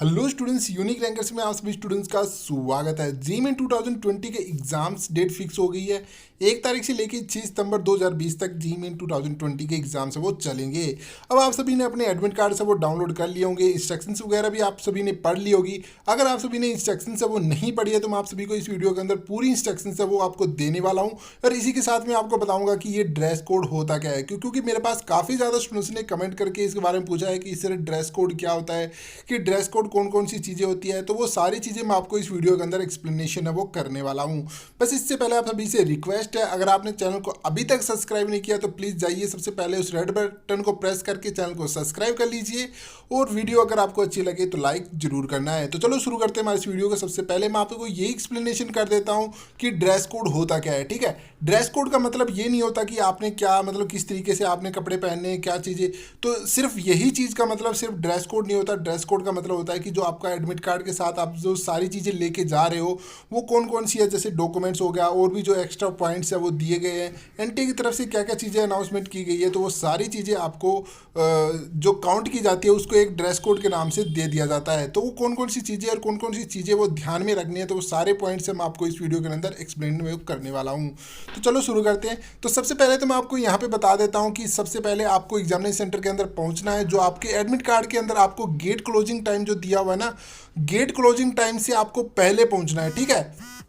Hello students, unique rankers में आप सभी स्टूडेंट्स का स्वागत है। जीमेन 2020 के एग्जाम्स डेट फिक्स हो गई है। 1 तारीख से लेकर 6 सितंबर 2020 तक जीमेन 2020 के एग्जाम्स है वो चलेंगे। अब आप सभी ने अपने एडमिट कार्ड से वो डाउनलोड कर लिए होंगे, इंस्ट्रक्शंस वगैरह भी आप सभी ने पढ़ ली होगी। अगर आप सभी ने इंस्ट्रक्शंस है वो नहीं पढ़ी है तो मैं आप सभी को इस वीडियो के अंदर पूरी इंस्ट्रक्शंस है वो आपको देने वाला हूँ। और इसी के साथ मैं आपको बताऊँगा कि ये ड्रेस कोड होता क्या है, क्योंकि मेरे पास काफ़ी ज़्यादा स्टूडेंट्स ने कमेंट करके इसके बारे में पूछा है कि इस तरह ड्रेस कोड क्या होता है, कि ड्रेस कोड कौन कौन सी चीज़ें होती है। तो वो सारी चीज़ें मैं आपको इस वीडियो के अंदर एक्सप्लेनेशन है वो करने वाला हूँ। बस इससे पहले आप सभी से रिक्वेस्ट है, अगर आपने चैनल को अभी तक सब्सक्राइब नहीं किया तो प्लीज़ जाइए, सबसे पहले उस रेड बटन को प्रेस करके चैनल को सब्सक्राइब कर लीजिए। और वीडियो अगर आपको अच्छी लगे तो लाइक जरूर करना है। तो चलो शुरू करते हैं हमारे इस वीडियो को। सबसे पहले मैं आपको ये एक्सप्लेनेशन कर देता हूँ कि ड्रेस कोड होता क्या है। ठीक है, ड्रेस कोड का मतलब ये नहीं होता कि आपने क्या मतलब किस तरीके से आपने कपड़े पहनने हैं, क्या चीज़ें। तो सिर्फ यही चीज़ का मतलब सिर्फ ड्रेस कोड नहीं होता। ड्रेस कोड का मतलब होता है कि जो आपका एडमिट कार्ड के साथ आप जो सारी चीज़ें लेके जा रहे हो वो कौन कौन सी है, जैसे डॉक्यूमेंट्स हो गया और भी जो एक्स्ट्रा पॉइंट्स है वो दिए गए हैं। एनटीए की तरफ से क्या क्या चीज़ें अनाउंसमेंट की गई है, तो वो सारी चीज़ें आपको जो काउंट की जाती है उसको एक ड्रेस कोड के नाम से दे दिया जाता है। तो वो कौन कौन सी चीज़ें और कौन कौन सी चीज़ें वो ध्यान में रखनी है, तो वो सारे पॉइंट्स मैं आपको इस वीडियो के अंदर एक्सप्लेन में करने वाला हूँ। तो चलो शुरू करते हैं। तो सबसे पहले तो मैं आपको यहाँ पे बता देता हूँ कि सबसे पहले आपको एग्जामिनेशन सेंटर के अंदर पहुँचना है। जो आपके एडमिट कार्ड के अंदर आपको गेट क्लोजिंग टाइम जो दिया हुआ है ना, गेट क्लोजिंग टाइम से आपको पहले पहुँचना है। ठीक है,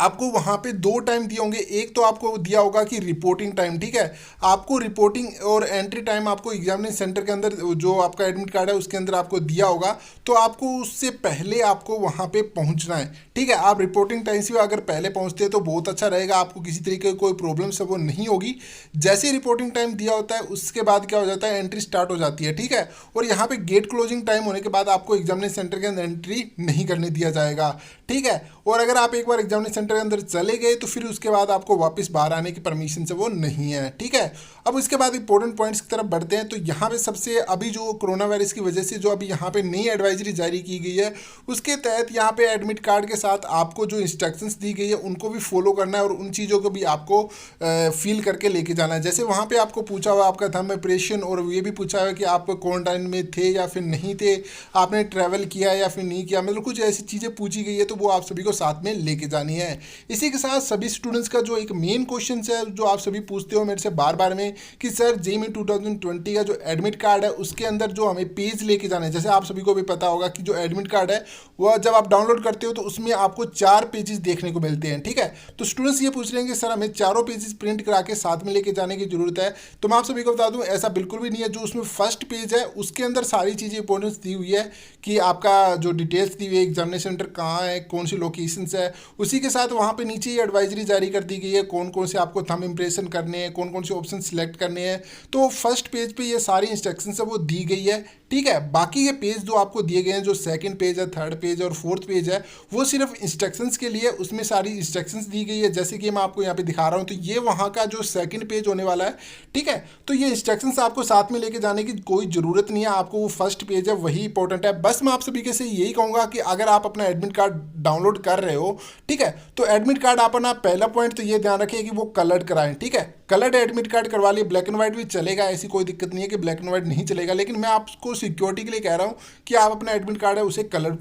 आपको वहाँ पे 2 टाइम दिए होंगे। एक तो आपको दिया होगा कि रिपोर्टिंग टाइम, ठीक है, आपको रिपोर्टिंग और एंट्री टाइम आपको एग्जामिनेशन सेंटर के अंदर जो आपका एडमिट कार्ड है उसके अंदर आपको दिया होगा। तो आपको उससे पहले आपको वहाँ पे पहुँचना है। ठीक है, आप रिपोर्टिंग टाइम से अगर पहले पहुँचते हैं तो बहुत अच्छा रहेगा, आपको किसी तरीके की कोई प्रॉब्लम से वो नहीं होगी। जैसे ही रिपोर्टिंग टाइम दिया होता है उसके बाद क्या हो जाता है, एंट्री स्टार्ट हो जाती है। ठीक है, और यहाँ पे गेट क्लोजिंग टाइम होने के बाद आपको एग्जामिनेशन सेंटर के अंदर एंट्री नहीं करने दिया जाएगा। ठीक है, और अगर आप एक बार एग्जामिनेशन सेंटर के अंदर चले गए तो फिर उसके बाद आपको वापस बाहर आने की परमिशन से वो नहीं है। ठीक है, अब उसके बाद इंपॉर्टेंट पॉइंट्स की तरफ बढ़ते हैं। तो यहाँ पे सबसे अभी जो कोरोना वायरस की वजह से जो अभी यहाँ पे नई एडवाइजरी जारी की गई है उसके तहत यहाँ पे एडमिट कार्ड के साथ आपको जो इंस्ट्रक्शंस दी गई है उनको भी फॉलो करना है और उन चीज़ों को भी आपको फील करके लेके जाना है। जैसे वहाँ पे आपको पूछा हुआ आपका थंब इंप्रेशन, और ये भी पूछा हुआ कि आप क्वारंटाइन में थे या फिर नहीं थे, आपने ट्रैवल किया या फिर नहीं किया, मतलब कुछ ऐसी चीज़ें पूछी गई है तो वो आप सभी को साथ में लेके जानी है। इसी के साथ सभी स्टूडेंट्स का जो एक मेन क्वेश्चन है जो आप सभी पूछते हो मेरे से बार बार में कि सर जेईई 2020 का जो एडमिट कार्ड है उसके अंदर जो हमें पेज लेके जाना है। जैसे आप सभी को भी पता होगा कि जो एडमिट कार्ड है वह जब आप डाउनलोड करते हो तो उसमें आपको 4 पेजेस देखने को मिलते हैं। ठीक है, तो स्टूडेंट्स ये पूछ रहे हैं कि सर हमें चारों पेजेस प्रिंट करा के साथ में लेके जाने की जरूरत है। तो मैं आप सभी को बता दूं ऐसा बिल्कुल भी नहीं है। जो उसमें फर्स्ट पेज है उसके अंदर सारी चीज़ें इंपॉर्टेंस दी हुई है कि आपका जो डिटेल्स दी हुई है, एग्जामिनेशन सेंटर कहाँ है, कौन सी लोकेशंस है। उसी के साथ वहाँ पे नीचे ही एडवाइजरी जारी कर दी गई है कौन कौन से आपको थंब इंप्रेशन करने हैं, कौन कौन से ऑप्शन सिलेक्ट करने हैं। तो फर्स्ट पेज पे ये सारी इंस्ट्रक्शंस है वो दी गई है। ठीक है, बाकी ये पेज जो आपको दिए गए हैं, जो सेकंड पेज है, थर्ड पेज और फोर्थ पेज है, वो सिर्फ इंस्ट्रक्शंस के लिए, उसमें सारी इंस्ट्रक्शंस दी गई है। जैसे कि मैं आपको यहाँ पे दिखा रहा हूँ, तो ये वहाँ का जो सेकंड पेज होने वाला है। ठीक है, तो ये इंस्ट्रक्शंस आपको साथ में लेके जाने की कोई ज़रूरत नहीं है, आपको वो फर्स्ट पेज है वही इंपॉर्टेंट है। बस मैं आप सभी के से यही कहूँगा कि अगर आप अपना एडमिट कार्ड डाउनलोड कर रहे हो, ठीक है, तो एडमिट कार्ड अपना पहला पॉइंट तो ये ध्यान रखिए कि वो कलर्ड कराएं। ठीक है, कलर्ड एडमिट कार्ड करवा लिए, ब्लैक एंड व्हाइट भी चलेगा, ऐसी कोई दिक्कत नहीं है कि ब्लैक एंड व्हाइट नहीं चलेगा, लेकिन मैं आपको सिक्योरिटी के लिए कह रहा हूँ कि आप अपना एडमिट कार्ड है उसे कलर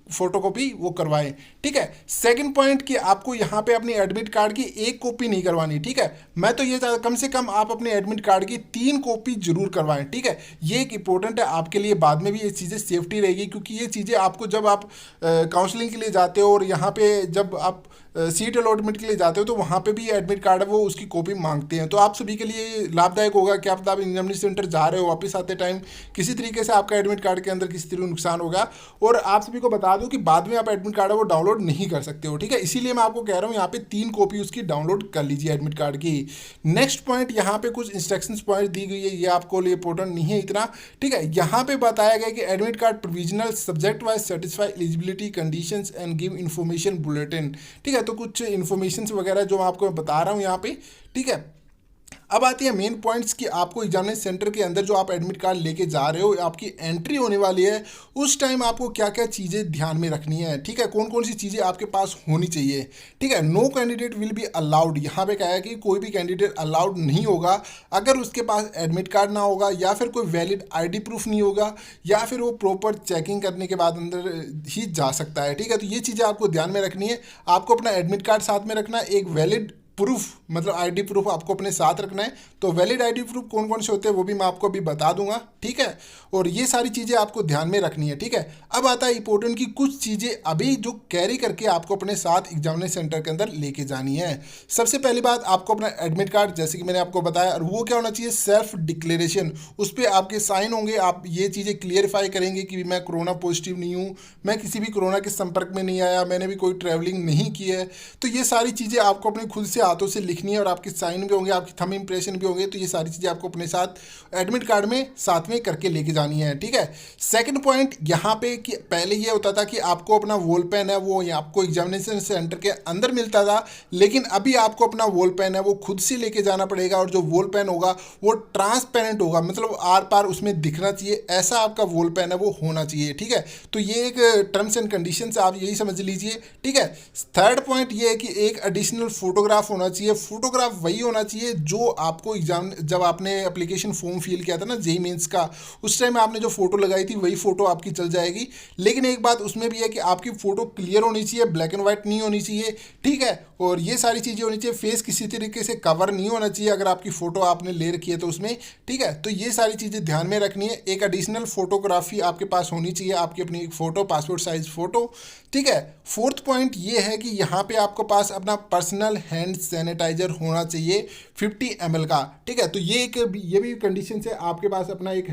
फोटोकॉपी वो करवाएं। ठीक है, सेकंड पॉइंट कि आपको यहाँ पे अपने एडमिट कार्ड की एक कॉपी नहीं करवानी। ठीक है, मैं तो ये चाहता कम से कम आप अपने एडमिट कार्ड की 3 कॉपी जरूर करवाएं। ठीक है, ये एक इंपॉर्टेंट है आपके लिए, बाद में भी ये चीज़ें सेफ्टी रहेगी, क्योंकि ये चीज़ें आपको जब आप काउंसलिंग के लिए जाते हो और यहाँ पे जब आप सीट अलॉटमेंट के लिए जाते हो तो वहाँ पे भी एडमिट कार्ड है वो उसकी कॉपी मांगते हैं। तो आप सभी के लिए लाभदायक होगा कि आप एग्जामिनेशन सेंटर जा रहे हो, वापस आते टाइम किसी तरीके से आपका एडमिट कार्ड के अंदर किसी तरह नुकसान होगा। और आप सभी को बता दूं कि बाद में आप एडमिट कार्ड है वो डाउनलोड नहीं कर सकते हो। ठीक है, इसीलिए मैं आपको कह रहा हूँ यहाँ पे 3 कॉपी उसकी डाउनलोड कर लीजिए एडमिट कार्ड की। नेक्स्ट पॉइंट, यहाँ पे कुछ इंस्ट्रक्शंस पॉइंट दी गई है, ये आपको लिए इंपॉर्टेंट नहीं है इतना। ठीक है, यहाँ पे बताया गया कि admit card provisional subject wise satisfy eligibility conditions and give information bulletin. ठीक है, तो कुछ इन्फॉर्मेशन वगैरह जो मैं आपको बता रहा हूँ यहाँ पे। ठीक है, अब आती है मेन पॉइंट्स कि आपको एग्जामिनेशन सेंटर के अंदर जो आप एडमिट कार्ड लेके जा रहे हो, आपकी एंट्री होने वाली है, उस टाइम आपको क्या क्या चीज़ें ध्यान में रखनी है, ठीक है, कौन कौन सी चीज़ें आपके पास होनी चाहिए, ठीक है। No candidate will be allowed, यहाँ पे क्या है कि कोई भी कैंडिडेट अलाउड नहीं होगा अगर उसके पास एडमिट कार्ड ना होगा, या फिर कोई वैलिड आईडी प्रूफ नहीं होगा, या फिर वो प्रॉपर चेकिंग करने के बाद अंदर ही जा सकता है, ठीक है। तो ये चीज़ें आपको ध्यान में रखनी है। आपको अपना एडमिट कार्ड साथ में रखना है, एक वैलिड प्रूफ मतलब आईडी प्रूफ आपको अपने साथ रखना है। तो वैलिड आईडी प्रूफ कौन कौन से होते हैं वो भी मैं आपको अभी बता दूंगा, ठीक है। और ये सारी चीज़ें आपको ध्यान में रखनी है, ठीक है। अब आता है इंपॉर्टेंट की कुछ चीज़ें अभी जो कैरी करके आपको अपने साथ एग्जामिनेशन सेंटर के अंदर लेके जानी है। सबसे पहली बात, आपको अपना एडमिट कार्ड, जैसे कि मैंने आपको बताया, और वो क्या होना चाहिए, सेल्फ डिक्लेरेशन। उस पर आपके साइन होंगे, आप ये चीज़ें क्लियरफाई करेंगे कि मैं कोरोना पॉजिटिव नहीं हूँ, मैं किसी भी कोरोना के संपर्क में नहीं आया, मैंने भी कोई ट्रैवलिंग नहीं की है। तो ये सारी चीज़ें आपको अपने खुद से हाथों से लिखनी है, और आपके साइन भी होंगे, आपकी थंब इंप्रेशन भी होंगे। तो ये सारी चीज़ें आपको अपने साथ एडमिट कार्ड में साथ में करके लेके जानी है, ठीक है। सेकंड पॉइंट यहाँ पे कि पहले ये होता था कि आपको अपना वॉल पेन है वो आपको एग्जामिनेशन सेंटर के अंदर मिलता था, लेकिन अभी आपको अपना वॉल पेन है वो खुद से लेके जाना पड़ेगा। और जो वॉल पेन होगा वो ट्रांसपेरेंट होगा, मतलब आर पार उसमें दिखना चाहिए, ऐसा आपका वॉल पेन है वो होना चाहिए, ठीक है। तो ये एक टर्म्स एंड कंडीशन आप यही समझ लीजिए, ठीक है। थर्ड पॉइंट ये है कि एक एडिशनल फोटोग्राफ होना चाहिए। फोटोग्राफ वही होना चाहिए जो आपको एग्जाम, जब आपने एप्लीकेशन फॉर्म फिल किया था ना जेईई मेंस का, उस टाइम आपने जो फोटो लगाई थी वही फोटो आपकी चल जाएगी। लेकिन एक बात उसमें भी है कि आपकी फोटो क्लियर होनी चाहिए, ब्लैक एंड व्हाइट नहीं होनी चाहिए, ठीक है। और ये सारी चीज़ें होनी चाहिए, फेस किसी तरीके से कवर नहीं होना चाहिए अगर आपकी फ़ोटो आपने ले रखी है तो उसमें, ठीक है। तो ये सारी चीज़ें ध्यान में रखनी है। एक एडिशनल फोटोग्राफी आपके पास होनी चाहिए, आपकी अपनी एक फ़ोटो, पासपोर्ट साइज फ़ोटो, ठीक है। फोर्थ पॉइंट ये है कि यहाँ पे आपको पास अपना पर्सनल हैंड सैनिटाइजर होना चाहिए 50 ml का, ठीक है। तो ये भी कंडीशन है, आपके पास अपना एक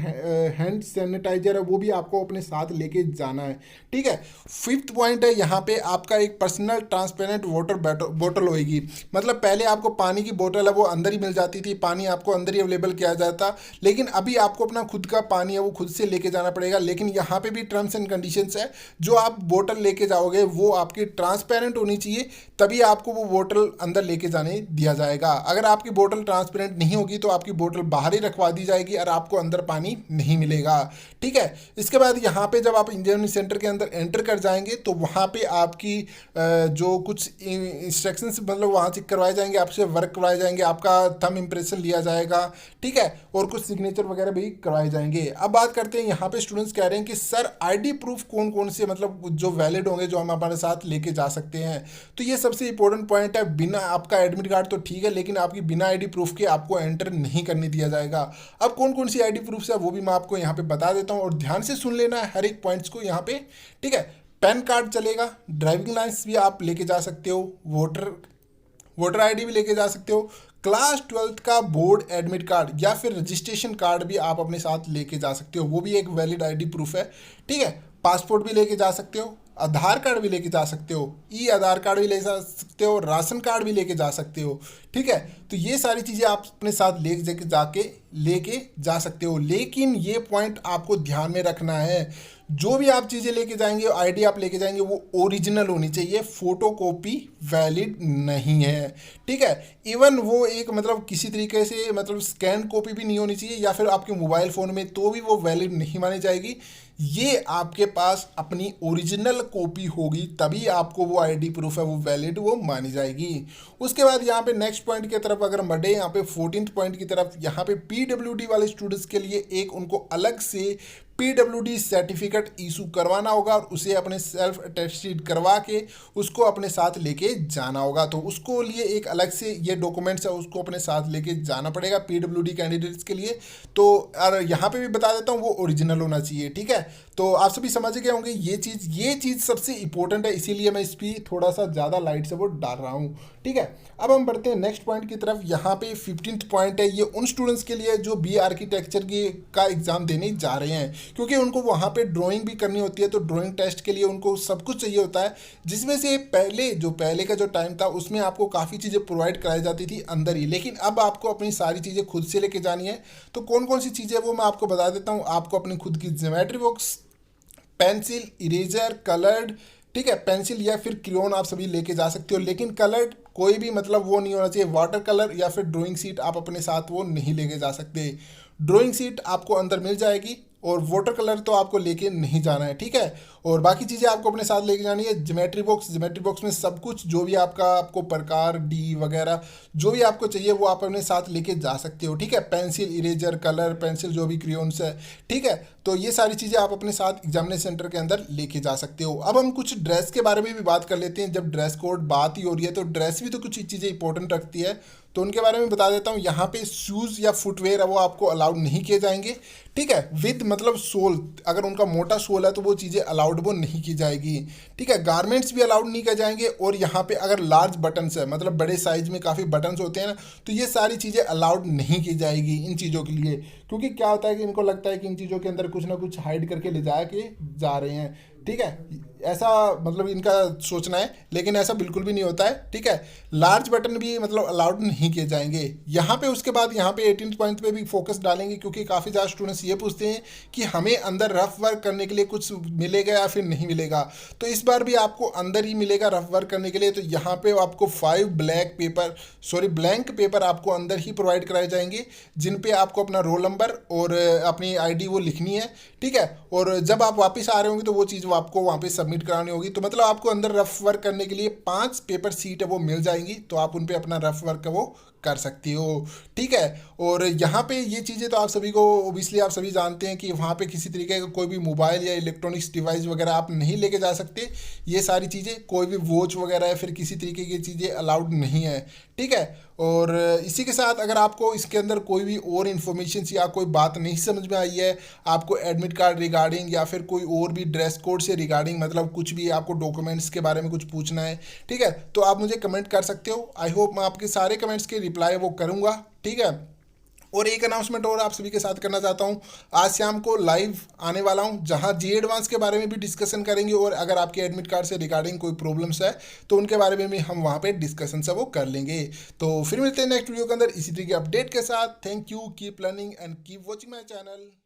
हैंड सैनिटाइजर है वो भी आपको अपने साथ लेके जाना है, ठीक है। फिफ्थ पॉइंट है यहाँ पे आपका एक पर्सनल ट्रांसपेरेंट वाटर बोतल होगी। मतलब पहले आपको पानी की बोतल है वो अंदर ही मिल जाती थी, पानी आपको अंदर ही अवेलेबल किया जाता, लेकिन अभी आपको अपना खुद का पानी है वो खुद से लेके जाना पड़ेगा। लेकिन यहाँ पे भी टर्म्स एंड कंडीशंस है, जो आप बोतल लेके जाओगे वो आपकी ट्रांसपेरेंट होनी चाहिए, तभी आपको वो बोतल अंदर लेके जाने दिया जाएगा। अगर आपकी बोतल ट्रांसपेरेंट नहीं होगी तो आपकी बोतल बाहर ही रखवा दी जाएगी और आपको अंदर पानी नहीं मिलेगा, ठीक है। इसके बाद यहाँ पे जब आप एग्जामिनेशन सेंटर के अंदर एंटर कर जाएंगे तो वहाँ पे आपकी जो कुछ इंस्ट्रक्शंस मतलब वहाँ से करवाए जाएंगे, आपसे वर्क करवाए जाएंगे, आपका थंब इंप्रेशन लिया जाएगा, ठीक है, और कुछ सिग्नेचर वगैरह भी करवाए जाएंगे। अब बात करते हैं, यहाँ पे स्टूडेंट्स कह रहे हैं कि सर आईडी प्रूफ कौन कौन से मतलब जो वैलिड होंगे जो हम हमारे साथ लेके जा सकते हैं। तो ये सबसे इंपॉर्टेंट पॉइंट है, बिना आपका एडमिट कार्ड तो ठीक है, लेकिन आपकी बिना आईडी प्रूफ के आपको एंटर नहीं करने दिया जाएगा। अब कौन कौन सी आईडी प्रूफ है वो भी मैं आपको यहाँ पे बता देता हूँ, और ध्यान से सुन लेना है हर एक पॉइंट्स को यहाँ पे, ठीक है। पैन कार्ड चलेगा, ड्राइविंग लाइसेंस भी आप लेके जा सकते हो, वोटर आईडी भी लेके जा सकते हो, क्लास 12th का बोर्ड एडमिट कार्ड या फिर रजिस्ट्रेशन कार्ड भी आप अपने साथ लेके जा सकते हो, वो भी एक वैलिड आईडी प्रूफ है, ठीक है। पासपोर्ट भी लेके जा सकते हो, आधार कार्ड भी लेके जा सकते हो, ई आधार कार्ड भी ले जा सकते हो, राशन कार्ड भी लेके जा सकते हो, ठीक है। तो ये सारी चीज़ें आप अपने साथ लेके जा सकते हो। लेकिन ये पॉइंट आपको ध्यान में रखना है, जो भी आप चीज़ें लेके जाएंगे, आईडी आप लेके जाएंगे, वो ओरिजिनल होनी चाहिए, फोटो कॉपी वैलिड नहीं है, ठीक है। इवन वो एक मतलब किसी तरीके से मतलब स्कैन कॉपी भी नहीं होनी चाहिए, या फिर आपके मोबाइल फ़ोन में, तो भी वो वैलिड नहीं मानी जाएगी। ये आपके पास अपनी ओरिजिनल कॉपी होगी तभी आपको वो आईडी प्रूफ है वो वैलिड वो मानी जाएगी। उसके बाद यहाँ पे नेक्स्ट पॉइंट की तरफ अगर बढ़े, यहाँ पे 14th पॉइंट की तरफ, यहाँ पे पीडब्ल्यूडी वाले स्टूडेंट्स के लिए एक उनको अलग से पीडब्ल्यूडी सर्टिफिकेट इशू करवाना होगा, और उसे अपने सेल्फ अटेस्टेड करवा के उसको अपने साथ लेके जाना होगा। तो उसको लिए एक अलग से ये डॉक्यूमेंट्स है उसको अपने साथ लेके जाना पड़ेगा पीडब्ल्यूडी कैंडिडेट्स के लिए। तो और यहाँ पे भी बता देता हूँ वो ओरिजिनल होना चाहिए, ठीक है। तो आप सभी समझ गए होंगे ये चीज़ सबसे इंपॉर्टेंट है, इसीलिए मैं इस पर थोड़ा सा ज़्यादा लाइट से वो डाल रहा हूँ, ठीक है। अब हम बढ़ते हैं नेक्स्ट पॉइंट की तरफ। यहाँ पे 15th पॉइंट है, ये उन स्टूडेंट्स के लिए जो बी आर्किटेक्चर का एग्ज़ाम देने जा रहे हैं, क्योंकि उनको वहाँ पे ड्राइंग भी करनी होती है, तो ड्राइंग टेस्ट के लिए उनको सब कुछ चाहिए होता है, जिसमें से पहले का जो टाइम था उसमें आपको काफ़ी चीज़ें प्रोवाइड कराई जाती थी अंदर ही, लेकिन अब आपको अपनी सारी चीज़ें खुद से लेके जानी है। तो कौन कौन सी चीज़ें वो मैं आपको बता देता हूँ। आपको अपनी खुद की geometry box, pencil, eraser, coloured ठीक है। पेंसिल या फिर क्रेयॉन आप सभी लेके जा सकते हो, लेकिन कलर कोई भी मतलब वो नहीं होना चाहिए, वाटर कलर या फिर ड्राइंग शीट आप अपने साथ वो नहीं लेके जा सकते। ड्राइंग शीट आपको अंदर मिल जाएगी और वाटर कलर तो आपको लेके नहीं जाना है, ठीक है। और बाकी चीज़ें आपको अपने साथ लेके जानी है। ज्योमेट्री बॉक्स में सब कुछ जो भी आपको प्रकार डी वगैरह जो भी आपको चाहिए वो आप अपने साथ लेके जा सकते हो, ठीक है। पेंसिल, इरेजर, कलर पेंसिल, जो भी क्रेयॉन्स है, ठीक है। तो ये सारी चीज़ें आप अपने साथ एग्जामिनेशन सेंटर के अंदर लेके जा सकते हो। अब हम कुछ ड्रेस के बारे में भी बात कर लेते हैं। जब ड्रेस कोड बात ही हो रही है तो ड्रेस भी तो कुछ चीज़ें इंपॉर्टेंट रखती है, तो उनके बारे में बता देता हूँ। यहाँ पे शूज़ या फुटवेयर है वो आपको अलाउड नहीं किए जाएंगे, ठीक है। विद मतलब सोल, अगर उनका मोटा सोल है तो वो चीज़ें अलाउड वो नहीं की जाएगी, ठीक है। गारमेंट्स भी अलाउड नहीं किए जाएंगे। और यहाँ पे अगर लार्ज बटन्स है, मतलब बड़े साइज में काफ़ी बटन्स होते हैं ना, तो ये सारी चीज़ें अलाउड नहीं की जाएगी इन चीज़ों के लिए। क्योंकि क्या होता है कि इनको लगता है कि इन चीज़ों के अंदर कुछ ना कुछ हाइड करके ले जा रहे हैं, ठीक है। ऐसा मतलब इनका सोचना है, लेकिन ऐसा बिल्कुल भी नहीं होता है, ठीक है। लार्ज बटन भी मतलब अलाउड नहीं किए जाएंगे यहाँ पे। उसके बाद यहाँ पे 18th पॉइंट पे भी फोकस डालेंगे, क्योंकि काफ़ी ज़्यादा स्टूडेंट्स ये पूछते हैं कि हमें अंदर रफ वर्क करने के लिए कुछ मिलेगा या फिर नहीं मिलेगा। तो इस बार भी आपको अंदर ही मिलेगा रफ वर्क करने के लिए। तो यहाँ पे आपको 5 ब्लैंक पेपर आपको अंदर ही प्रोवाइड कराए जाएंगे, जिन पे आपको अपना रोल नंबर और अपनी आईडी वो लिखनी है, ठीक है। और जब आप वापस आ रहे होंगे तो वो चीज़ आपको वहाँ पे सबमिट करानी होगी। तो मतलब आपको अंदर रफ वर्क करने के लिए 5 पेपर सीट है वो मिल जाएंगी, तो आप उन पे अपना रफ वर्क है वो कर सकती हो, ठीक है। और यहाँ पे ये चीज़ें तो आप सभी को ओबियसली आप सभी जानते हैं कि वहाँ पे किसी तरीके का कोई भी मोबाइल या इलेक्ट्रॉनिक्स डिवाइस वगैरह आप नहीं लेके जा सकते। ये सारी चीज़ें, कोई भी वॉच वगैरह या फिर किसी तरीके की चीज़ें अलाउड नहीं है, ठीक है। और इसी के साथ अगर आपको इसके अंदर कोई भी और इन्फॉर्मेशन या कोई बात नहीं समझ में आई है, आपको एडमिट कार्ड रिगार्डिंग या फिर कोई और भी ड्रेस कोड से रिगार्डिंग मतलब कुछ भी आपको डॉक्यूमेंट्स के बारे में कुछ पूछना है, ठीक है, तो आप मुझे कमेंट कर सकते हो। आई होप मैं आपके सारे कमेंट्स के रिप्लाई वो करूँगा, ठीक है। और एक अनाउंसमेंट और आप सभी के साथ करना चाहता हूँ। आज शाम को लाइव आने वाला हूँ, जहाँ जी एडवांस के बारे में भी डिस्कशन करेंगे, और अगर आपके एडमिट कार्ड से रिगार्डिंग कोई प्रॉब्लम्स है तो उनके बारे में भी हम वहाँ पे डिस्कशन से वो कर लेंगे। तो फिर मिलते हैं नेक्स्ट वीडियो के अंदर इसी तरीके अपडेट के साथ। Thank you, keep learning and keep watching my channel.